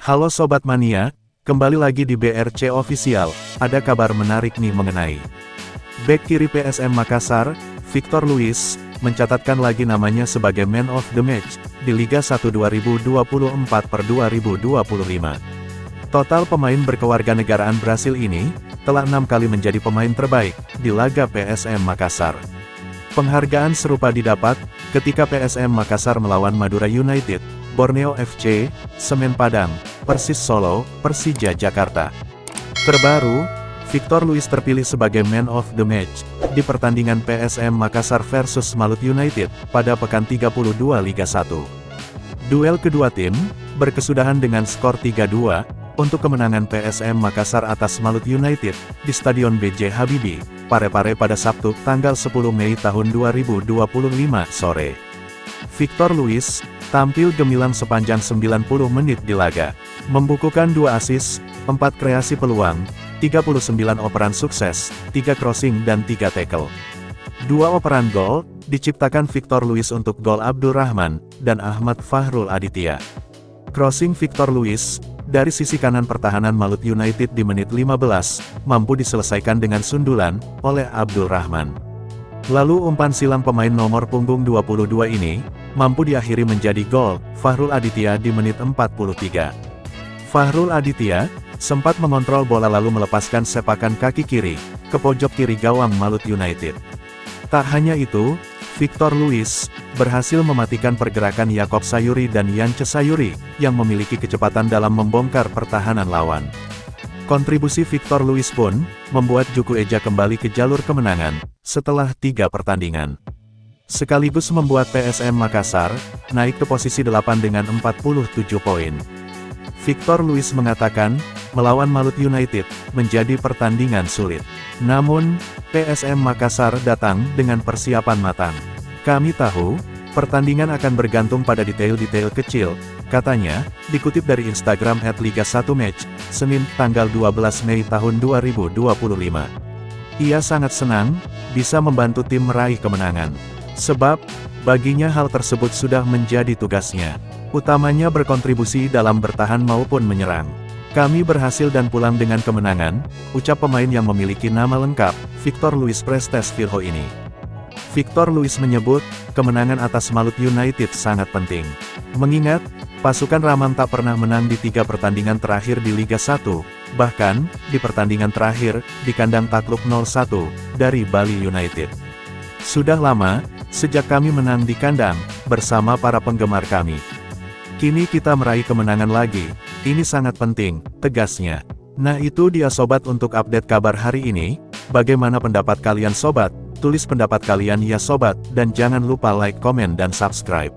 Halo Sobat Mania, kembali lagi di BRC Official. Ada kabar menarik nih mengenai bek kiri PSM Makassar, Victor Luis, mencatatkan lagi namanya sebagai Man of the Match di Liga 1 2024/2025. Total pemain berkewarganegaraan Brasil ini telah 6 kali menjadi pemain terbaik di laga PSM Makassar. Penghargaan serupa didapat ketika PSM Makassar melawan Madura United, Borneo FC, Semen Padang, Persis Solo, Persija Jakarta. Terbaru, Victor Luis terpilih sebagai Man of the Match di pertandingan PSM Makassar versus Malut United pada pekan 32 Liga 1. Duel kedua tim berkesudahan dengan skor 3-2 untuk kemenangan PSM Makassar atas Malut United di Stadion B.J. Habibie, Parepare pada Sabtu, tanggal 10 Mei tahun 2025 sore. Victor Luis tampil gemilang sepanjang 90 menit di laga, membukukan 2 assist, 4 kreasi peluang, 39 operan sukses, 3 crossing dan 3 tackle. 2 operan gol diciptakan Victor Luis untuk gol Abdul Rahman dan Ahmad Fahrul Aditya. Crossing Victor Luis dari sisi kanan pertahanan Malut United di menit 15 mampu diselesaikan dengan sundulan oleh Abdul Rahman. Lalu umpan silang pemain nomor punggung 22 ini mampu diakhiri menjadi gol Fahrul Aditya di menit 43. Fahrul Aditya sempat mengontrol bola lalu melepaskan sepakan kaki kiri ke pojok kiri gawang Malut United. Tak hanya itu, Victor Luis berhasil mematikan pergerakan Yakob Sayuri dan Yance Sayuri yang memiliki kecepatan dalam membongkar pertahanan lawan. Kontribusi Victor Luis pun membuat Juku Eja kembali ke jalur kemenangan setelah 3 pertandingan. Sekaligus membuat PSM Makassar naik ke posisi 8 dengan 47 poin. Victor Luis mengatakan, melawan Malut United menjadi pertandingan sulit. Namun, PSM Makassar datang dengan persiapan matang. Kami tahu, pertandingan akan bergantung pada detail-detail kecil, katanya, dikutip dari Instagram @Liga1Match, Senin, tanggal 12 Mei tahun 2025. Ia sangat senang bisa membantu tim meraih kemenangan. Sebab, baginya hal tersebut sudah menjadi tugasnya. Utamanya berkontribusi dalam bertahan maupun menyerang. Kami berhasil dan pulang dengan kemenangan, ucap pemain yang memiliki nama lengkap, Victor Luis Prestes Virho ini. Victor Luis menyebut, kemenangan atas Malut United sangat penting. Mengingat, pasukan Raman tak pernah menang di 3 pertandingan terakhir di Liga 1, bahkan, di pertandingan terakhir, di kandang takluk 0-1, dari Bali United. Sudah lama, sejak kami menang di kandang, bersama para penggemar kami. Kini kita meraih kemenangan lagi, ini sangat penting, tegasnya. Nah itu dia sobat untuk update kabar hari ini, bagaimana pendapat kalian sobat? Tulis pendapat kalian ya sobat, dan jangan lupa like, komen dan subscribe.